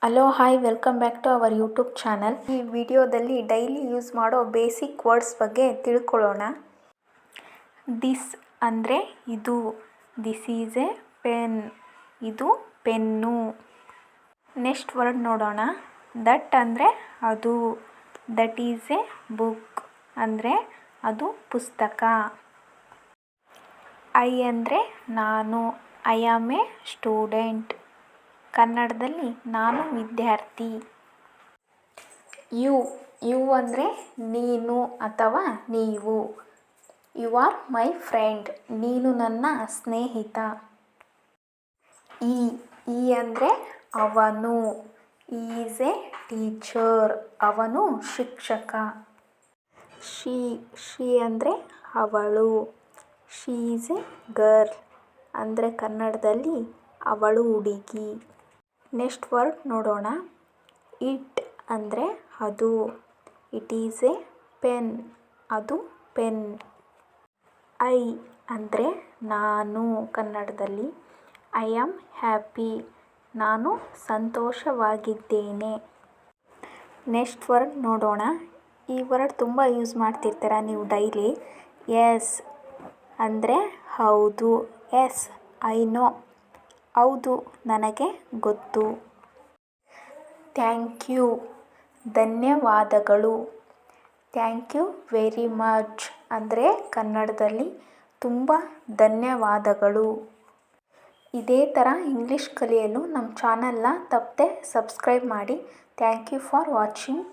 Hello hi welcome back to our YouTube channel. ಈ ವಿಡಿಯೋದಲ್ಲಿ daily use ಮಾಡೋ basic words ಬಗ್ಗೆ ತಿಳ್ಕೊಳ್ಳೋಣ. ದಿಸ್ ಅಂದರೆ ಇದು, ದಿಸ್ ಈಸ್ ಎ ಪೆನ್, ಇದು ಪೆನ್ನು. ನೆಕ್ಸ್ಟ್ ವರ್ಡ್ ನೋಡೋಣ. ದಟ್ ಅಂದರೆ ಅದು, ದಟ್ ಈಸ್ ಎ ಬುಕ್ ಅಂದರೆ ಅದು ಪುಸ್ತಕ. ಐ ಅಂದರೆ ನಾನು, ಐ ಆಮ್ ಎ ಸ್ಟೂಡೆಂಟ್ ಕನ್ನಡದಲ್ಲಿ ನಾನು ವಿದ್ಯಾರ್ಥಿ. ಯು ಅಂದರೆ ನೀನು ಅಥವಾ ನೀವು, ಯು ಆರ್ ಮೈ ಫ್ರೆಂಡ್ ನೀನು ನನ್ನ ಸ್ನೇಹಿತ. ಈ ಅಂದರೆ ಅವನು, ಈಸ್ ಎ ಟೀಚರ್ ಅವನು ಶಿಕ್ಷಕ. ಶಿ ಅಂದರೆ ಅವಳು, ಶಿ ಈಸ್ ಎ ಗರ್ಲ್ ಅಂದರೆ ಕನ್ನಡದಲ್ಲಿ ಅವಳು ಹುಡುಗಿ. ನೆಕ್ಸ್ಟ್ ವರ್ಡ್ ನೋಡೋಣ. ಇಟ್ ಅಂದರೆ ಅದು, ಇಟ್ ಈಸ್ ಎ ಪೆನ್ ಅದು ಪೆನ್. ಐ ಅಂದರೆ ನಾನು ಕನ್ನಡದಲ್ಲಿ, ಐ ಆಮ್ ಹ್ಯಾಪಿ ನಾನು ಸಂತೋಷವಾಗಿದ್ದೇನೆ. ನೆಕ್ಸ್ಟ್ ವರ್ಡ್ ನೋಡೋಣ. ಈ ವರ್ಡ್ ತುಂಬ ಯೂಸ್ ಮಾಡ್ತಿರ್ತೀರ ನೀವು ಡೈಲಿ. ಎಸ್ ಅಂದರೆ ಹೌದು, ಎಸ್ ಐ ನೋ ಹೌದು ನನಗೆ ಗೊತ್ತು. ಥ್ಯಾಂಕ್ ಯು ಧನ್ಯವಾದಗಳು, ಥ್ಯಾಂಕ್ ಯು ವೆರಿ ಮಚ್ ಅಂದರೆ ಕನ್ನಡದಲ್ಲಿ ತುಂಬ ಧನ್ಯವಾದಗಳು. ಇದೇ ಥರ ಇಂಗ್ಲೀಷ್ ಕಲಿಯಲು ನಮ್ಮ ಚಾನಲ್ನ ತಪ್ಪದೆ ಸಬ್ಸ್ಕ್ರೈಬ್ ಮಾಡಿ. Thank you for watching.